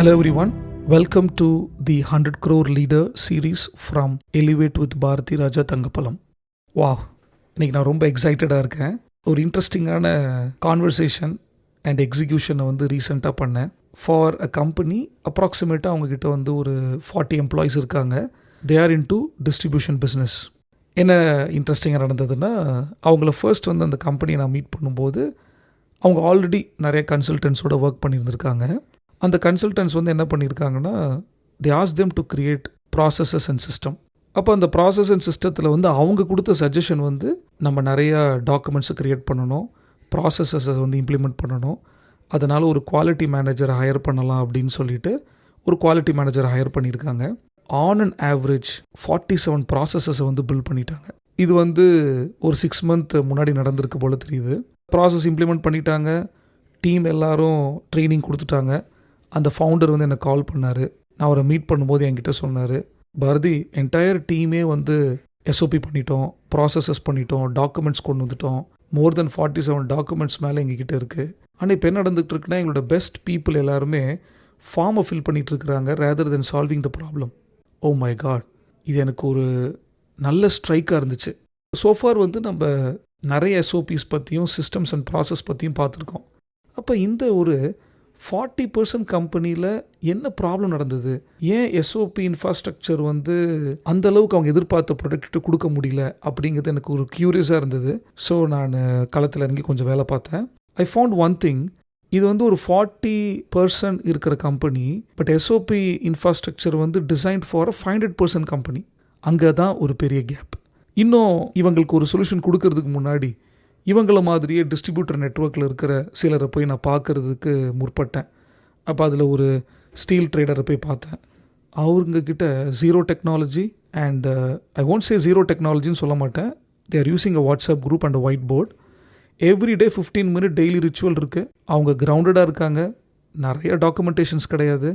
Hello everyone, welcome to the 100 crore leader series from Elevate with Bharati Raja Thangapalam. Wow, இன்னைக்கு நான் ரொம்ப எக்ஸைட்டடாக இருக்கேன். ஒரு இன்ட்ரெஸ்டிங்கான கான்வர்சேஷன் அண்ட் எக்ஸிக்யூஷனை ரீசெண்டாக பண்ணேன். ஃபார் அ கம்பெனி அப்ராக்சிமேட்டாக அவங்கக்கிட்ட ஒரு 40 எம்ப்ளாயீஸ் இருக்காங்க. They are in to distribution business. என்ன இன்ட்ரெஸ்டிங்காக நடந்ததுன்னா, அவங்கள ஃபர்ஸ்ட் அந்த கம்பெனியை நான் மீட் பண்ணும்போது அவங்க ஆல்ரெடி நிறைய கன்சல்டன்ஸோட ஒர்க் பண்ணியிருந்திருக்காங்க. அந்த கன்சல்டன்ஸ் என்ன பண்ணியிருக்காங்கன்னா, they ask them to create processes and system. அப்போ அந்த ப்ராசஸ் அண்ட் சிஸ்டத்தில் அவங்க கொடுத்த சஜஷன் நம்ம நிறையா டாக்குமெண்ட்ஸை க்ரியேட் பண்ணணும், ப்ராசஸஸை இம்ப்ளிமெண்ட் பண்ணணும். அதனால் ஒரு குவாலிட்டி மேனேஜரை ஹையர் பண்ணலாம் அப்படின்னு சொல்லிட்டு ஒரு குவாலிட்டி மேனேஜரை ஹையர் பண்ணியிருக்காங்க. ஆன் அண்ட் ஆவரேஜ் 47 ப்ராசஸஸை பில்ட் பண்ணிட்டாங்க. இது ஒரு 6 month முன்னாடி நடந்திருக்கு போல் தெரியுது. ப்ராசஸ் இம்ப்ளிமெண்ட் பண்ணிட்டாங்க, டீம் எல்லோரும் ட்ரைனிங் கொடுத்துட்டாங்க. அந்த ஃபவுண்டர் என்னை கால் பண்ணார். நான் அவரை மீட் பண்ணும்போது என்கிட்ட சொன்னார், பாரதி, என்டையர் டீமே எஸ்ஓபி பண்ணிட்டோம், ப்ராசஸஸ் பண்ணிட்டோம், டாக்குமெண்ட்ஸ் கொண்டு வந்துட்டோம். மோர் தென் 47 டாக்குமெண்ட்ஸ் மேலே எங்ககிட்ட இருக்குது. ஆனால் இப்போ என்ன நடந்துகிட்டு இருக்குன்னா, எங்களோட பெஸ்ட் பீப்புள் எல்லாருமே ஃபார்மை ஃபில் பண்ணிகிட்டு இருக்கிறாங்க rather than solving the problem. Oh my God, இது எனக்கு ஒரு நல்ல ஸ்ட்ரைக்காக இருந்துச்சு. சோஃபார் நம்ம நிறைய எஸ்ஓபிஸ் பற்றியும் சிஸ்டம்ஸ் அண்ட் ப்ராசஸ் பற்றியும் பார்த்துருக்கோம். அப்போ இந்த ஒரு 40% கம்பெனியில் என்ன ப்ராப்ளம் நடந்தது, ஏன் எஸ்ஓபி இன்ஃப்ராஸ்ட்ரக்சர் அந்த அளவுக்கு அவங்க எதிர்பார்த்த ப்ராடக்ட்டு கொடுக்க முடியல அப்படிங்கிறது எனக்கு ஒரு க்யூரியஸாக இருந்தது. ஸோ நான் களத்தில் இறங்கி கொஞ்சம் வேலை பார்த்தேன். ஐ ஃபவுண்ட் ஒன் திங், இது ஒரு 40% இருக்கிற company, but SOP infrastructure designed for 500% company. அங்கே தான் ஒரு பெரிய கேப். இன்னும் இவங்களுக்கு ஒரு சொல்யூஷன் கொடுக்கறதுக்கு முன்னாடி இவங்கள மாதிரியே டிஸ்ட்ரிபியூட்டர் நெட்வொர்க்கில் இருக்கிற சிலரை போய் நான் பார்க்குறதுக்கு முற்பட்டேன். அப்போ அதில் ஒரு ஸ்டீல் ட்ரேடரை போய் பார்த்தேன். அவங்கக்கிட்ட zero technology and I won't say zero டெக்னாலஜின்னு சொல்ல மாட்டேன். They are using a WhatsApp group and a white board. Every day 15 minute daily ritual இருக்குது. அவங்க கிரவுண்டடாக இருக்காங்க. நிறைய டாக்குமெண்டேஷன்ஸ் கிடையாது.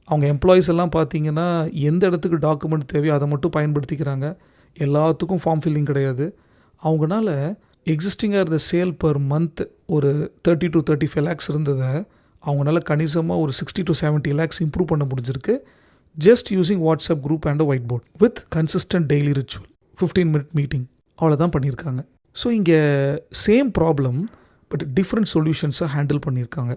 அவங்க எம்ப்ளாயீஸ் எல்லாம் பார்த்தீங்கன்னா எந்த இடத்துக்கு டாக்குமெண்ட் தேவையோ அதை மட்டும் பயன்படுத்திக்கிறாங்க. எல்லாத்துக்கும் ஃபார்ம் ஃபில்லிங் கிடையாது. அவங்களால எக்ஸிஸ்டிங்காக இருந்த சேல் பர் மந்த் ஒரு 30 to 35 lakhs இருந்ததை அவங்களால கணிசமாக ஒரு 60 to 70 lakhs இம்ப்ரூவ் பண்ண முடிஞ்சிருக்கு. Just using WhatsApp group and white board with consistent daily ritual, 15 minute meeting, அவ்வளோதான் பண்ணியிருக்காங்க. ஸோ இங்கே சேம் ப்ராப்ளம் பட் டிஃப்ரெண்ட் சொல்யூஷன்ஸை ஹேண்டில் பண்ணியிருக்காங்க.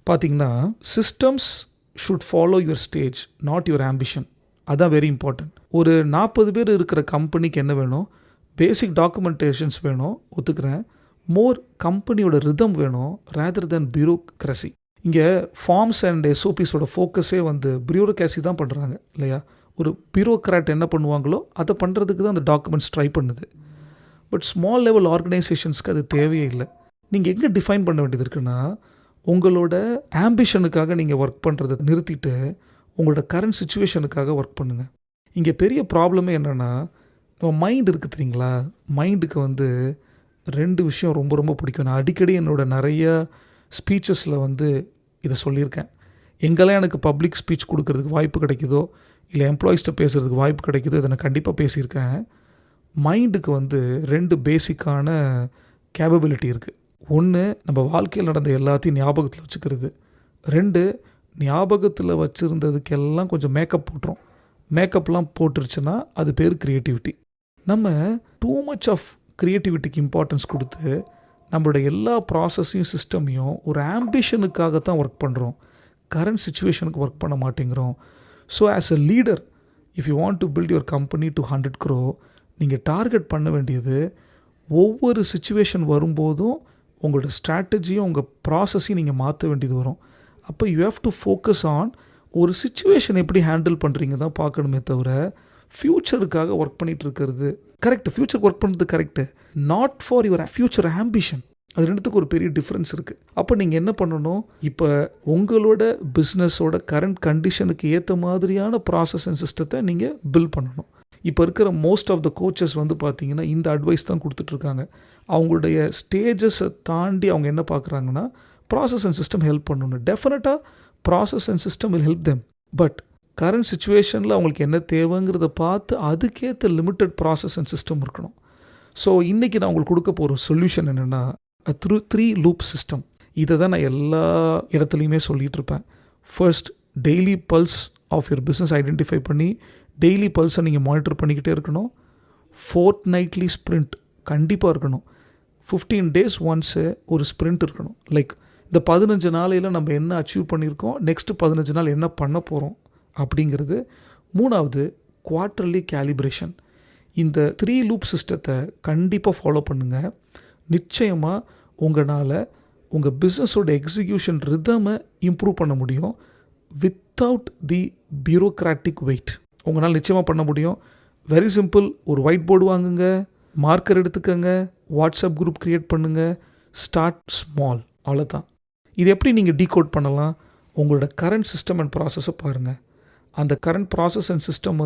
பார்த்தீங்கன்னா, systems should follow your stage, not your ambition. அதுதான் வெரி இம்பார்ட்டன்ட். ஒரு 40 பேர் இருக்கிற கம்பெனிக்கு என்ன வேணும், பேசிக் டாக்குமெண்டேஷன்ஸ் வேணும், ஒத்துக்கிறேன். மோர் கம்பெனியோட ரிதம் வேணும் ரேதர் தென் பியூரோக்ரஸி. இங்கே ஃபார்ம்ஸ் அண்ட் எஸ்ஓபிஸோட ஃபோக்கஸே பியூரோக்ரஸி தான் பண்ணுறாங்க இல்லையா. ஒரு பியூரோக்ராட் என்ன பண்ணுவாங்களோ அதை பண்ணுறதுக்கு தான் அந்த டாக்குமெண்ட்ஸ் ட்ரை பண்ணுது. பட் ஸ்மால் லெவல் ஆர்கனைசேஷன்ஸ்க்கு அது தேவையே இல்லை. நீங்கள் எங்கே டிஃபைன் பண்ண வேண்டியது இருக்குன்னா, உங்களோட ஆம்பிஷனுக்காக நீங்கள் ஒர்க் பண்ணுறதை நிறுத்திட்டு உங்களோட கரண்ட் சுச்சுவேஷனுக்காக ஒர்க் பண்ணுங்கள். இங்கே பெரிய ப்ராப்ளமே என்னென்னா, நம்ம மைண்ட் இருக்குது தெரியுங்களா. மைண்டுக்கு 2 விஷயம் ரொம்ப ரொம்ப பிடிக்கும். நான் அடிக்கடி என்னோட நிறைய ஸ்பீச்சஸில் இதை சொல்லியிருக்கேன். எங்கெல்லாம் எனக்கு பப்ளிக் ஸ்பீச் கொடுக்கறதுக்கு வாய்ப்பு கிடைக்குதோ, இல்லை எம்ப்ளாயீஸ்கிட்ட பேசுகிறதுக்கு வாய்ப்பு கிடைக்குதோ, இதை நான் கண்டிப்பாக பேசியிருக்கேன். மைண்டுக்கு 2 பேசிக்கான கேப்பபிலிட்டி இருக்குது. ஒன்று, நம்ம வாழ்க்கையில் நடந்த எல்லாத்தையும் ஞாபகத்தில் வச்சுக்கிறது. 2, ஞாபகத்தில் வச்சுருந்ததுக்கெல்லாம் கொஞ்சம் மேக்கப் போட்டுரும். மேக்கப்லாம் போட்டுருச்சுன்னா அது பேர் க்ரியேட்டிவிட்டி. நம்ம டூ மச் ஆஃப் க்ரியேட்டிவிட்டிக்கு இம்பார்ட்டன்ஸ் கொடுத்து நம்மளோட எல்லா ப்ராசஸையும் சிஸ்டமையும் ஒரு ஆம்பிஷனுக்காகத்தான் ஒர்க் பண்ணுறோம். கரண்ட் சுச்சுவேஷனுக்கு ஒர்க் பண்ண மாட்டேங்கிறோம். So as a leader, if you want to build your company to 100 crore, நீங்கள் டார்கெட் பண்ண வேண்டியது, ஒவ்வொரு சுச்சுவேஷன் வரும்போதும் உங்களோட ஸ்ட்ராட்டஜியும் உங்கள் ப்ராசஸையும் நீங்கள் மாற்ற வேண்டியது வரும். அப்போ you have to focus on ஒரு சுச்சுவேஷன் எப்படி ஹேண்டில் பண்ணுறீங்க தான் பார்க்கணுமே தவிர, ஃப்யூச்சருக்காக ஒர்க் பண்ணிகிட்டு இருக்கிறது கரெக்டு. ஃப்யூச்சருக்கு ஒர்க் பண்ணுறது correct, not for your future ambition. அது ரெண்டுத்துக்கு ஒரு பெரிய டிஃப்ரென்ஸ் இருக்குது. அப்போ நீங்கள் என்ன பண்ணணும், இப்போ உங்களோட பிஸ்னஸோட கரண்ட் கண்டிஷனுக்கு ஏற்ற மாதிரியான ப்ராசஸ் அண்ட் சிஸ்டத்தை நீங்கள் பில்ட் பண்ணணும். இப்போ இருக்கிற மோஸ்ட் ஆஃப் த கோச்சஸ் பார்த்தீங்கன்னா இந்த அட்வைஸ் தான் கொடுத்துட்ருக்காங்க. அவங்களுடைய ஸ்டேஜஸை தாண்டி அவங்க என்ன பார்க்குறாங்கன்னா, ப்ராசஸ் அண்ட் சிஸ்டம் ஹெல்ப் பண்ணணும். டெஃபினட்டாக process and system will help them. But current சுச்சுவேஷனில் அவங்களுக்கு என்ன தேவைங்கிறத பார்த்து அதுக்கேற்ற லிமிட்டட் ப்ராசஸ் அண்ட் சிஸ்டம் இருக்கணும். ஸோ இன்றைக்கி நான் உங்களுக்கு கொடுக்க போகிற சொல்யூஷன் என்னென்னா, த்ரூ 3 loop சிஸ்டம். இதை தான் நான் எல்லா இடத்துலையுமே சொல்லிகிட்டு இருப்பேன். First, daily pulse of your business identify பண்ணி டெய்லி பல்ஸை நீங்கள் மானிட்டர் பண்ணிக்கிட்டே இருக்கணும். ஃபோர்த் நைட்லி ஸ்ப்ரிண்ட் கண்டிப்பாக இருக்கணும். 15 days ஒன்ஸு ஒரு ஸ்ப்ரிண்ட் இருக்கணும். லைக் இந்த 15 நாளையில் நம்ம என்ன அச்சீவ் பண்ணியிருக்கோம், நெக்ஸ்ட்டு 15 நாள் என்ன பண்ண போகிறோம் அப்படிங்கிறது. 3வது குவார்ட்டர்லி கேலிப்ரேஷன். இந்த 3 லூப் சிஸ்டத்தை கண்டிப்பாக ஃபாலோ பண்ணுங்கள். நிச்சயமாக உங்களால் உங்கள் பிஸ்னஸோட எக்ஸிக்யூஷன் ரிதமை இம்ப்ரூவ் பண்ண முடியும். வித்தவுட் தி பியூரோக்ராட்டிக் வெயிட் உங்களால் நிச்சயமாக பண்ண முடியும். Very simple. ஒரு ஒயிட் போர்டு வாங்குங்க, மார்க்கர் எடுத்துக்கங்க, வாட்ஸ்அப் குரூப் க்ரியேட் பண்ணுங்கள், ஸ்டார்ட் ஸ்மால், அவ்வளோதான். இது எப்படி நீங்கள் டீகோட் பண்ணலாம்? உங்களோட கரண்ட் சிஸ்டம் அண்ட் ப்ராசஸை பாருங்கள். அந்த கரண்ட் ப்ராசஸ் அண்ட் சிஸ்டம்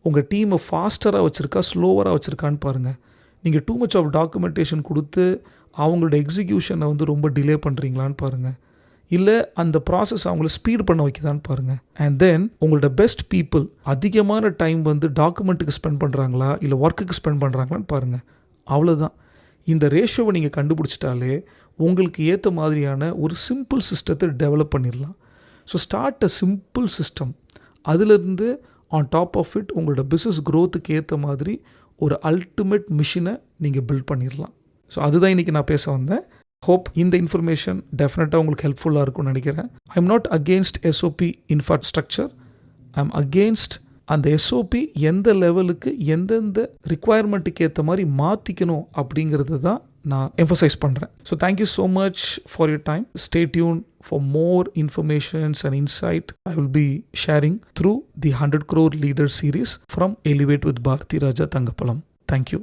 உங்கள் டீமை ஃபாஸ்டராக வச்சுருக்கா ஸ்லோவராக வச்சுருக்கான்னு பாருங்கள். நீங்கள் டூ மச் ஆஃப் டாக்குமெண்டேஷன் கொடுத்து அவங்களோட எக்ஸிக்யூஷனை ரொம்ப டிலே பண்ணுறீங்களான்னு பாருங்கள். இல்லை அந்த ப்ராசஸ் அவங்கள ஸ்பீட் பண்ண வைக்குதான்னு பாருங்கள். அண்ட் தென் உங்களோட பெஸ்ட் பீப்புள் அதிகமான டைம் டாக்குமெண்ட்டுக்கு ஸ்பெண்ட் பண்ணுறாங்களா இல்லை ஒர்க்குக்கு ஸ்பெண்ட் பண்ணுறாங்களான்னு பாருங்கள். அவ்வளோதான். இந்த ரேஷியோவை நீங்கள் கண்டுபிடிச்சிட்டாலே உங்களுக்கு ஏற்ற மாதிரியான ஒரு சிம்பிள் சிஸ்டத்தை டெவலப் பண்ணிடலாம். So start a simple system. அதிலிருந்து ஆன் டாப் ஆஃப் இட் உங்களோட பிஸ்னஸ் க்ரோத்துக்கு ஏற்ற மாதிரி ஒரு அல்டிமேட் மிஷினை நீங்கள் பில்ட் பண்ணிடலாம். ஸோ அதுதான் இன்றைக்கி நான் பேச வந்தேன். ஹோப் இந்த இன்ஃபர்மேஷன் டெஃபினட்டாக உங்களுக்கு ஹெல்ப்ஃபுல்லாக இருக்கும்னு நினைக்கிறேன். I am not against SOP infrastructure. I am against அந்த எஸ்ஓபி எந்த லெவலுக்கு எந்தெந்த ரிக்குவயர்மெண்ட்டுக்கு ஏற்ற மாதிரி மாற்றிக்கணும் அப்படிங்கிறது தான் நான் எம்ஃபசைஸ் பண்ணுறேன். So thank you so much for your time. Stay tune for more informations and insight. I will be sharing through the 100 Crore Leader series from Elevate with Bharati Raja Thangapalam. Thank you.